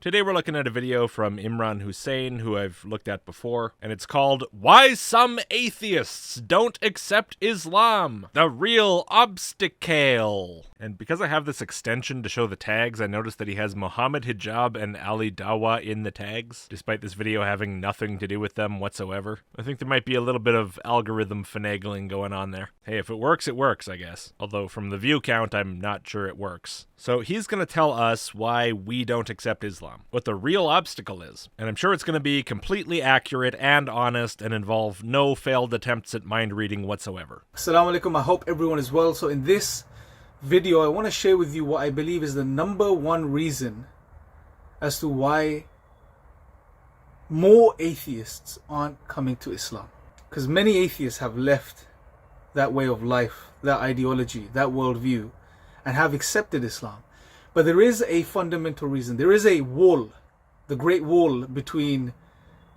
Today we're looking at a video from Imran Hussein, who I've looked at before, and it's called Why Some Atheists Don't Accept Islam, the Real Obstacle. And because I have this extension to show the tags, I noticed that he has Muhammad Hijab and Ali Dawa in the tags, despite this video having nothing to do with them whatsoever. I think there might be a little bit of algorithm finagling going on there. Hey, if it works, I guess. Although from the view count, I'm not sure it works. So he's going to tell us why we don't accept Islam, what the real obstacle is. And I'm sure it's going to be completely accurate and honest and involve no failed attempts at mind reading whatsoever. Assalamu alaikum, I hope everyone is well. So in this video, I want to share with you what I believe is the number one reason as to why more atheists aren't coming to Islam. Because many atheists have left that way of life, that ideology, that worldview, and have accepted Islam. But there is a fundamental reason. There is a wall, the great wall between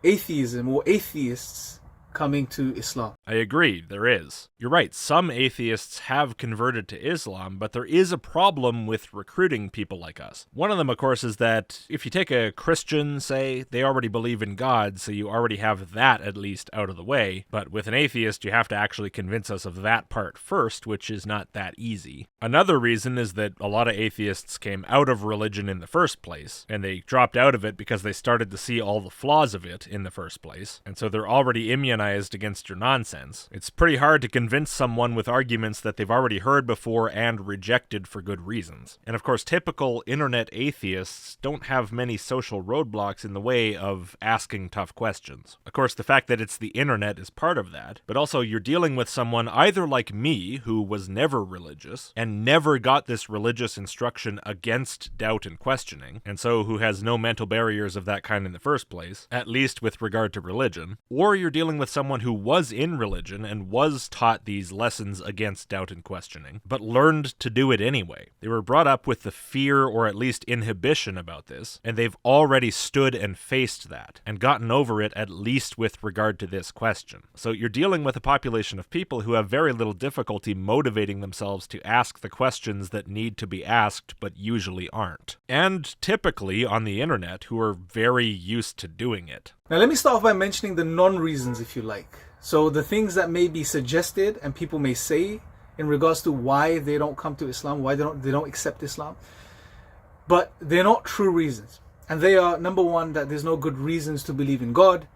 atheism or atheists coming to Islam. I agree, there is. You're right, some atheists have converted to Islam, but there is a problem with recruiting people like us. One of them, of course, is that if you take a Christian, say, they already believe in God, so you already have that at least out of the way. But with an atheist, you have to actually convince us of that part first, which is not that easy. Another reason is that a lot of atheists came out of religion in the first place, and they dropped out of it because they started to see all the flaws of it in the first place, and so they're already immunized against your nonsense. It's pretty hard to convince someone with arguments that they've already heard before and rejected for good reasons. And of course, typical internet atheists don't have many social roadblocks in the way of asking tough questions. Of course, the fact that it's the internet is part of that, but also you're dealing with someone either like me, who was never religious, and never got this religious instruction against doubt and questioning, and so who has no mental barriers of that kind in the first place, at least with regard to religion, or you're dealing with someone who was in religion and was taught these lessons against doubt and questioning, but learned to do it anyway. They were brought up with the fear or at least inhibition about this, and they've already stood and faced that, and gotten over it at least with regard to this question. So you're dealing with a population of people who have very little difficulty motivating themselves to ask the questions that need to be asked, but usually aren't. And typically on the internet, who are very used to doing it. Now let me start off by mentioning the non-reasons, if you like. So the things that may be suggested and people may say in regards to why they don't come to Islam, why they don't accept Islam. But they're not true reasons. And they are, number one, that there's no good reasons to believe in God.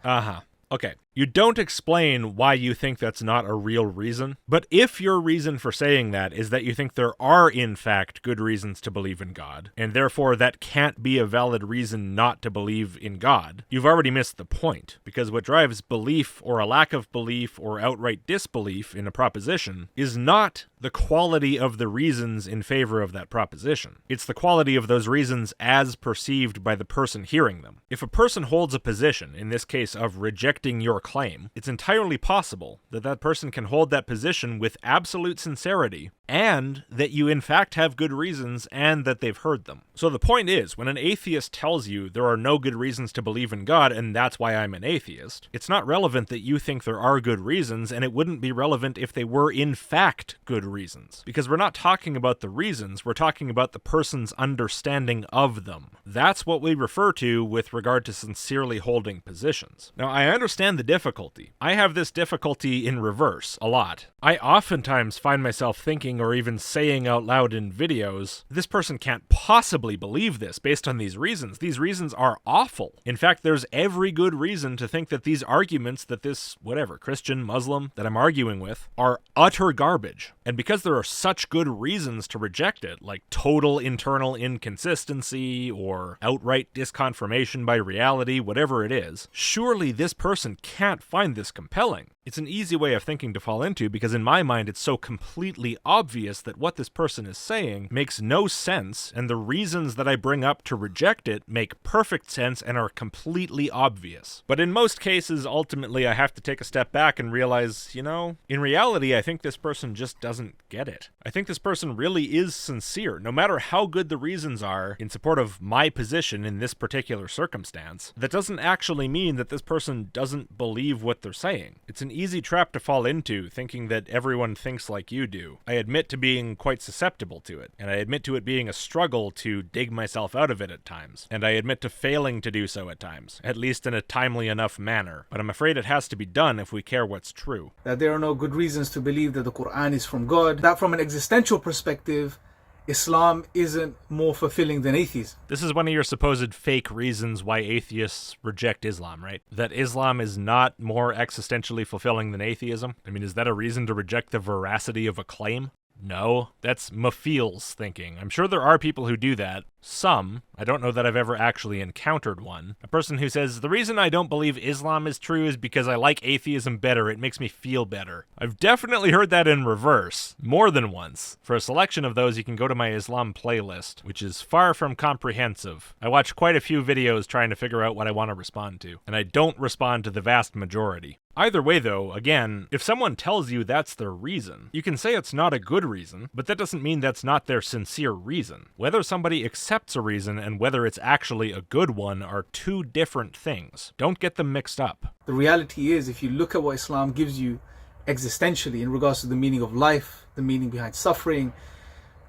Okay. You don't explain why you think that's not a real reason, but if your reason for saying that is that you think there are in fact good reasons to believe in God, and therefore that can't be a valid reason not to believe in God, you've already missed the point, because what drives belief or a lack of belief or outright disbelief in a proposition is not the quality of the reasons in favor of that proposition. It's the quality of those reasons as perceived by the person hearing them. If a person holds a position, in this case of rejecting your claim, it's entirely possible that that person can hold that position with absolute sincerity, and that you in fact have good reasons and that they've heard them. So the point is, when an atheist tells you there are no good reasons to believe in God and that's why I'm an atheist, it's not relevant that you think there are good reasons, and it wouldn't be relevant if they were in fact good reasons. Because we're not talking about the reasons, we're talking about the person's understanding of them. That's what we refer to with regard to sincerely holding positions. Now, I understand the difficulty. I have this difficulty in reverse a lot. I oftentimes find myself thinking or even saying out loud in videos, this person can't possibly believe this based on these reasons. These reasons are awful. In fact, there's every good reason to think that these arguments that this, whatever, Christian, Muslim, that I'm arguing with, are utter garbage. And because there are such good reasons to reject it, like total internal inconsistency or outright disconfirmation by reality, whatever it is, surely this person can't find this compelling. It's an easy way of thinking to fall into because in my mind it's so completely obvious that what this person is saying makes no sense, and the reasons that I bring up to reject it make perfect sense and are completely obvious. But in most cases, ultimately I have to take a step back and realize, in reality I think this person just doesn't get it. I think this person really is sincere, no matter how good the reasons are in support of my position in this particular circumstance. That doesn't actually mean that this person doesn't believe believe what they're saying. It's an easy trap to fall into, thinking that everyone thinks like you do. I admit to being quite susceptible to it, and I admit to it being a struggle to dig myself out of it at times, and I admit to failing to do so at times, at least in a timely enough manner. But I'm afraid it has to be done if we care what's true. That there are no good reasons to believe that the Quran is from God. That from an existential perspective, Islam isn't more fulfilling than atheism. This is one of your supposed fake reasons why atheists reject Islam, right? That Islam is not more existentially fulfilling than atheism? I mean, is that a reason to reject the veracity of a claim? No, that's Mafeel's thinking. I'm sure there are people who do that. Some. I don't know that I've ever actually encountered one. A person who says, the reason I don't believe Islam is true is because I like atheism better. It makes me feel better. I've definitely heard that in reverse. More than once. For a selection of those, you can go to my Islam playlist, which is far from comprehensive. I watch quite a few videos trying to figure out what I want to respond to, and I don't respond to the vast majority. Either way, though, again, if someone tells you that's their reason, you can say it's not a good reason, but that doesn't mean that's not their sincere reason. Whether somebody accepts a reason and whether it's actually a good one are two different things. Don't get them mixed up. The reality is, if you look at what Islam gives you existentially in regards to the meaning of life, the meaning behind suffering,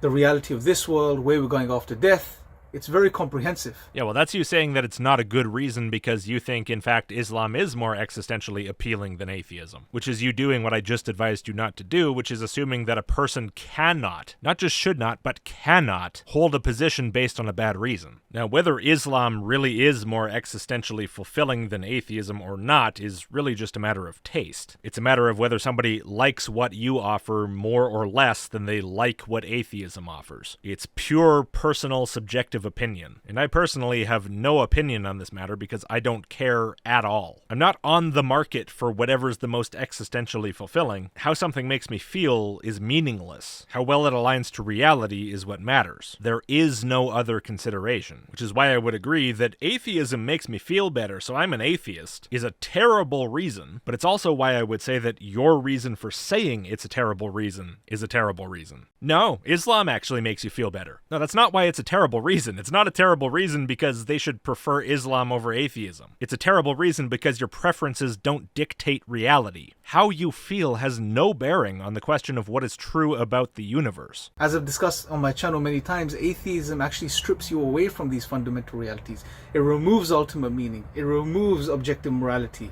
the reality of this world, where we're going after death, it's very comprehensive. Yeah, well, that's you saying that it's not a good reason because you think, in fact, Islam is more existentially appealing than atheism, which is you doing what I just advised you not to do, which is assuming that a person cannot, not just should not, but cannot, hold a position based on a bad reason. Now, whether Islam really is more existentially fulfilling than atheism or not is really just a matter of taste. It's a matter of whether somebody likes what you offer more or less than they like what atheism offers. It's pure personal subjective opinion, and I personally have no opinion on this matter because I don't care at all. I'm not on the market for whatever's the most existentially fulfilling. How something makes me feel is meaningless. How well it aligns to reality is what matters. There is no other consideration, which is why I would agree that atheism makes me feel better, so I'm an atheist, is a terrible reason, but it's also why I would say that your reason for saying it's a terrible reason is a terrible reason. No, Islam actually makes you feel better. No, that's not why it's a terrible reason. It's not a terrible reason because they should prefer Islam over atheism. It's a terrible reason because your preferences don't dictate reality. How you feel has no bearing on the question of what is true about the universe. As I've discussed on my channel many times, atheism actually strips you away from these fundamental realities. It removes ultimate meaning. It removes objective morality.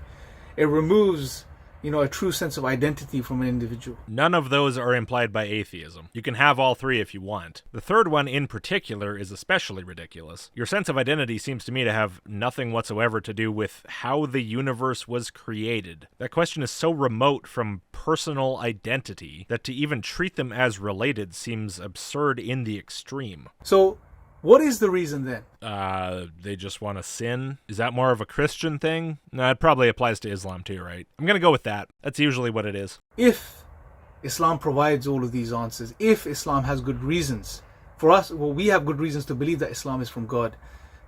It removes a true sense of identity from an individual. None of those are implied by atheism. You can have all three if you want. The third one in particular is especially ridiculous. Your sense of identity seems to me to have nothing whatsoever to do with how the universe was created. That question is so remote from personal identity that to even treat them as related seems absurd in the extreme. So, what is the reason then? They just want to sin? Is that more of a Christian thing? No, it probably applies to Islam too, right? I'm gonna go with that. That's usually what it is. If Islam provides all of these answers, if Islam has good reasons for us, we have good reasons to believe that Islam is from God,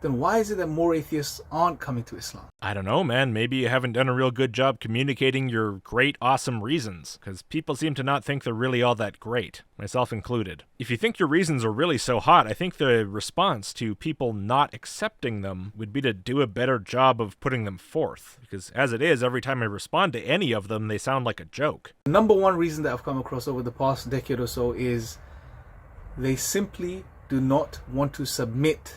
then why is it that more atheists aren't coming to Islam? I don't know, man. Maybe you haven't done a real good job communicating your great, awesome reasons, because people seem to not think they're really all that great, myself included. If you think your reasons are really so hot, I think the response to people not accepting them would be to do a better job of putting them forth, because as it is, every time I respond to any of them, they sound like a joke. The number one reason that I've come across over the past decade or so is they simply do not want to submit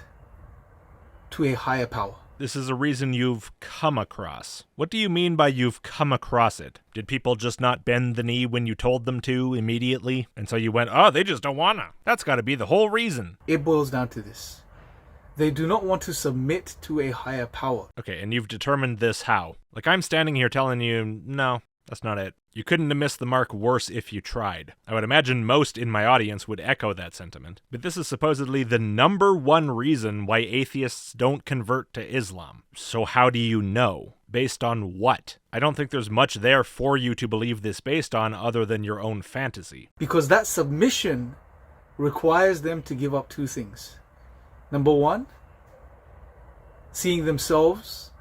to a higher power. This is a reason you've come across. What do you mean by you've come across it? Did people just not bend the knee when you told them to immediately? And so you went, oh, they just don't wanna. That's gotta be the whole reason. It boils down to this. They do not want to submit to a higher power. Okay, and you've determined this how? Like I'm standing here telling you, no, that's not it. You couldn't have missed the mark worse if you tried. I would imagine most in my audience would echo that sentiment. But this is supposedly the number one reason why atheists don't convert to Islam. So how do you know? Based on what? I don't think there's much there for you to believe this based on other than your own fantasy. Because that submission requires them to give up two things. Number one, seeing themselves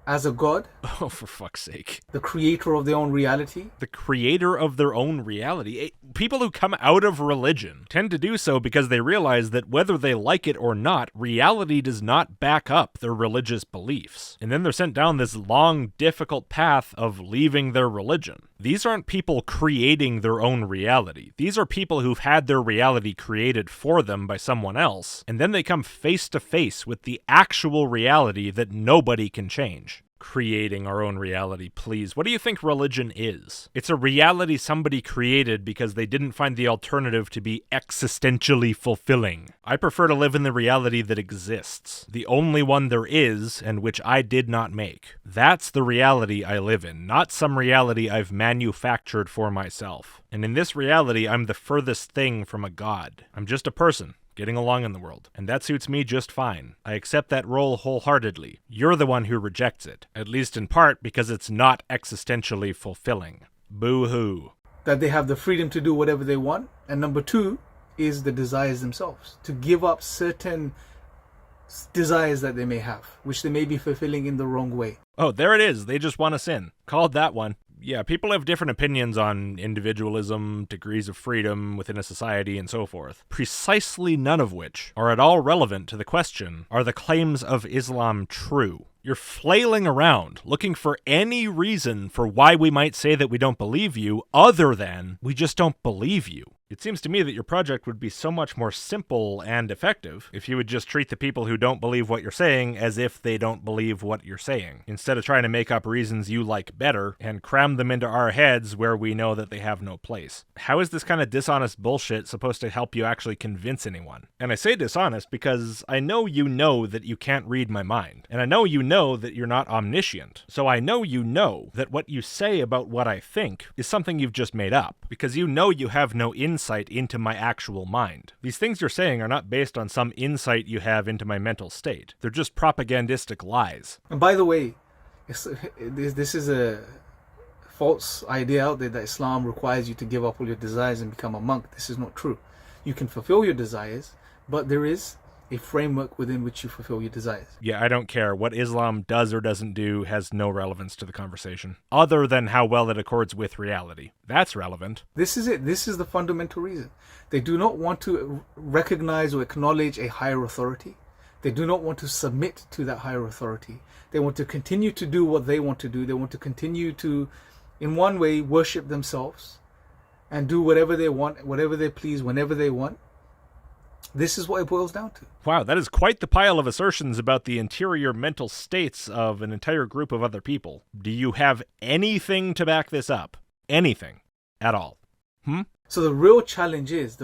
as a god, Oh, for fuck's sake. the creator of their own reality. The creator of their own reality. People who come out of religion tend to do so because they realize that whether they like it or not, reality does not back up their religious beliefs. And then they're sent down this long, difficult path of leaving their religion. These aren't people creating their own reality. These are people who've had their reality created for them by someone else, and then they come face to face with the actual reality that nobody can change. Creating our own reality, please. What do you think religion is? It's a reality somebody created because they didn't find the alternative to be existentially fulfilling. I prefer to live in the reality that exists, the only one there is, and which I did not make. That's the reality I live in, not some reality I've manufactured for myself. And in this reality, I'm the furthest thing from a god. I'm just a person getting along in the world, and that suits me just fine. I accept that role wholeheartedly. You're the one who rejects it, at least in part because it's not existentially fulfilling. Boo-hoo. That they have the freedom to do whatever they want. And number two is the desires themselves. To give up certain desires that they may have, which they may be fulfilling in the wrong way. Oh, there it is. They just want to sin. Called that one. Yeah, people have different opinions on individualism, degrees of freedom within a society, and so forth. Precisely none of which are at all relevant to the question, are the claims of Islam true? You're flailing around, looking for any reason for why we might say that we don't believe you, other than we just don't believe you. It seems to me that your project would be so much more simple and effective if you would just treat the people who don't believe what you're saying as if they don't believe what you're saying, instead of trying to make up reasons you like better and cram them into our heads where we know that they have no place. How is this kind of dishonest bullshit supposed to help you actually convince anyone? And I say dishonest because I know that you can't read my mind, and I know that you're not omniscient, so I know that what you say about what I think is something you've just made up, because you have no insight into my actual mind. These things you're saying are not based on some insight you have into my mental state. They're just propagandistic lies. And by the way, this is a false idea out there that Islam requires you to give up all your desires and become a monk. This is not true. You can fulfill your desires, but there is a framework within which you fulfill your desires. Yeah, I don't care. What Islam does or doesn't do has no relevance to the conversation, other than how well it accords with reality. That's relevant. This is it. This is the fundamental reason. They do not want to recognize or acknowledge a higher authority. They do not want to submit to that higher authority. They want to continue to do what they want to do. They want to continue to, in one way, worship themselves and do whatever they want, whatever they please, whenever they want. This is what it boils down to. Wow, that is quite the pile of assertions about the interior mental states of an entire group of other people. Do you have anything to back this up? Anything at all? So the real challenge is,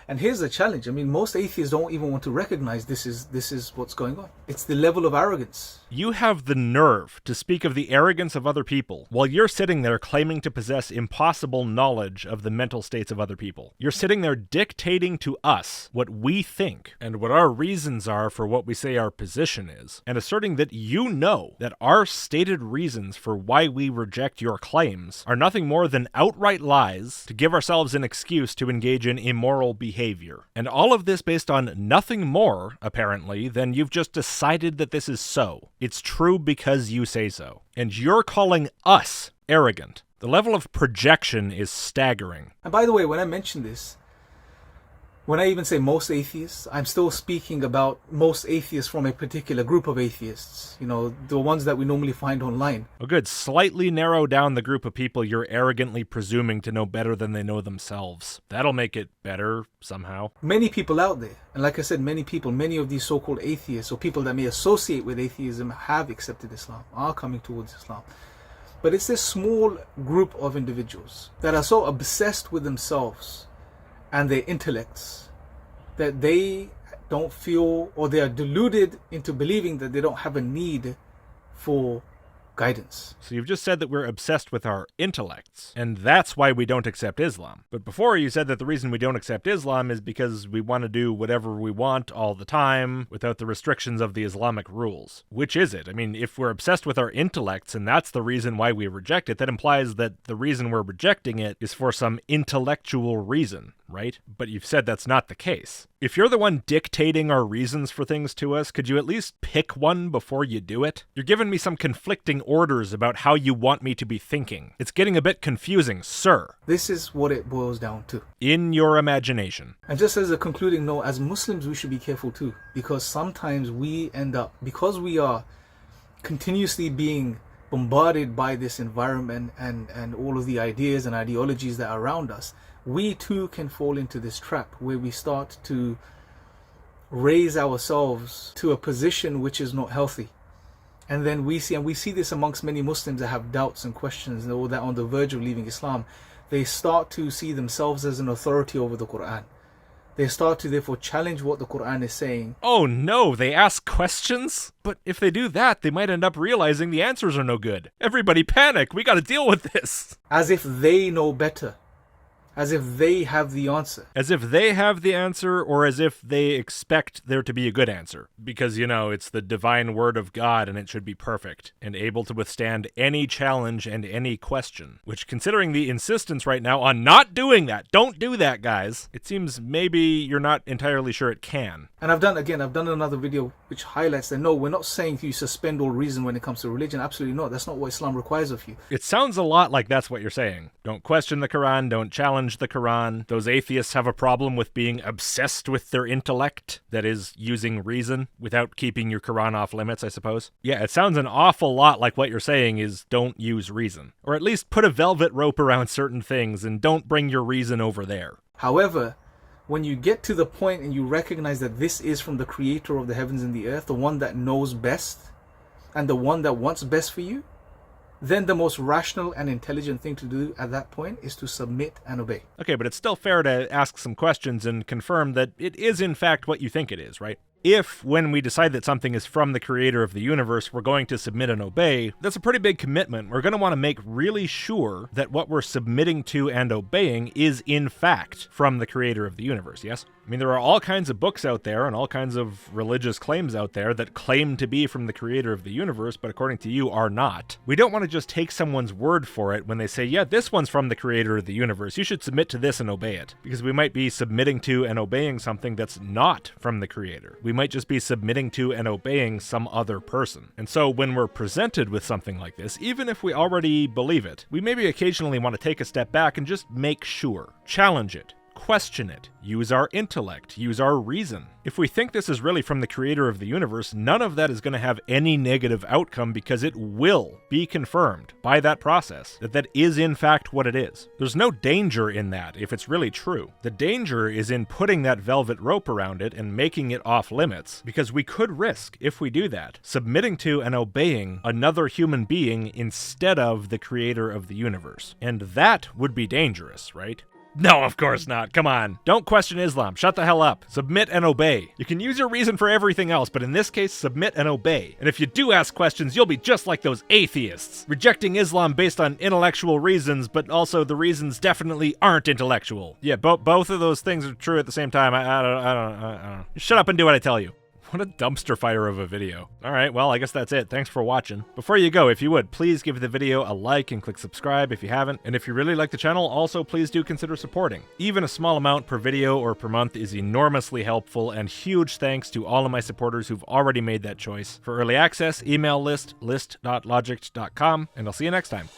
and here's the challenge. I mean, most atheists don't even want to recognize this is what's going on. It's the level of arrogance. You have the nerve to speak of the arrogance of other people while you're sitting there claiming to possess impossible knowledge of the mental states of other people. You're sitting there dictating to us what we think and what our reasons are for what we say our position is, and asserting that you know that our stated reasons for why we reject your claims are nothing more than outright lies to give ourselves an excuse to engage in immoral behavior. And all of this based on nothing more, apparently, than you've just decided that this is so. It's true because you say so. And you're calling us arrogant. The level of projection is staggering. And by the way, when I mention this, when I even say most atheists, I'm still speaking about most atheists from a particular group of atheists. You know, the ones that we normally find online. Oh good, slightly narrow down the group of people you're arrogantly presuming to know better than they know themselves. That'll make it better, somehow. Many people out there, and like I said, many of these so-called atheists, or people that may associate with atheism, have accepted Islam, are coming towards Islam. But it's this small group of individuals that are so obsessed with themselves and their intellects that they don't feel, or they are deluded into believing that they don't have a need for guidance. So you've just said that we're obsessed with our intellects, and that's why we don't accept Islam. But before you said that the reason we don't accept Islam is because we want to do whatever we want all the time without the restrictions of the Islamic rules. Which is it? I mean, if we're obsessed with our intellects and that's the reason why we reject it, that implies that the reason we're rejecting it is for some intellectual reason. right? But you've said that's not the case. If you're the one dictating our reasons for things to us, could you at least pick one before you do it? You're giving me some conflicting orders about how you want me to be thinking. It's getting a bit confusing, sir. This is what it boils down to. In your imagination. And just as a concluding note, as Muslims, we should be careful too, because sometimes we end up, because we are continuously being bombarded by this environment and all of the ideas and ideologies that are around us, we too can fall into this trap where we start to raise ourselves to a position which is not healthy. And then we see this amongst many Muslims that have doubts and questions or that are on the verge of leaving Islam. They start to see themselves as an authority over the Quran. They start to therefore challenge what the Quran is saying. Oh no, they ask questions? But if they do that, they might end up realizing the answers are no good. Everybody panic, we gotta deal with this. As if they know better. As if they have the answer. As if they have the answer, or as if they expect there to be a good answer. Because, it's the divine word of God and it should be perfect, and able to withstand any challenge and any question. Which, considering the insistence right now on not doing that, don't do that, guys, it seems maybe you're not entirely sure it can. And I've done another video which highlights that no, we're not saying you suspend all reason when it comes to religion. Absolutely not. That's not what Islam requires of you. It sounds a lot like that's what you're saying. Don't question the Quran, don't challenge the Quran. Those atheists have a problem with being obsessed with their intellect, that is, using reason, without keeping your Quran off limits, I suppose. Yeah, it sounds an awful lot like what you're saying is don't use reason. Or at least put a velvet rope around certain things and don't bring your reason over there. However, when you get to the point and you recognize that this is from the creator of the heavens and the earth, the one that knows best, and the one that wants best for you, then the most rational and intelligent thing to do at that point is to submit and obey. Okay, but it's still fair to ask some questions and confirm that it is in fact what you think it is, right? If, when we decide that something is from the creator of the universe, we're going to submit and obey, that's a pretty big commitment. We're going to want to make really sure that what we're submitting to and obeying is, in fact, from the creator of the universe, yes? I mean, there are all kinds of books out there and all kinds of religious claims out there that claim to be from the creator of the universe, but according to you, are not. We don't want to just take someone's word for it when they say, yeah, this one's from the creator of the universe. You should submit to this and obey it. Because we might be submitting to and obeying something that's not from the creator. We might just be submitting to and obeying some other person. And so when we're presented with something like this, even if we already believe it, we maybe occasionally want to take a step back and just make sure. Challenge it. Question it. Use our intellect. Use our reason. If we think this is really from the creator of the universe, none of that is going to have any negative outcome because it will be confirmed by that process that that is in fact what it is. There's no danger in that if it's really true. The danger is in putting that velvet rope around it and making it off limits, because we could risk, if we do that, submitting to and obeying another human being instead of the creator of the universe. And that would be dangerous, right? No, of course not. Come on. Don't question Islam. Shut the hell up. Submit and obey. You can use your reason for everything else, but in this case, submit and obey. And if you do ask questions, you'll be just like those atheists, rejecting Islam based on intellectual reasons, but also the reasons definitely aren't intellectual. Yeah, both of those things are true at the same time. I don't. Shut up and do what I tell you. What a dumpster fire of a video. Alright, well, I guess that's it. Thanks for watching. Before you go, if you would, please give the video a like and click subscribe if you haven't. And if you really like the channel, also please do consider supporting. Even a small amount per video or per month is enormously helpful, and huge thanks to all of my supporters who've already made that choice. For early access, email list.logicked.com, and I'll see you next time.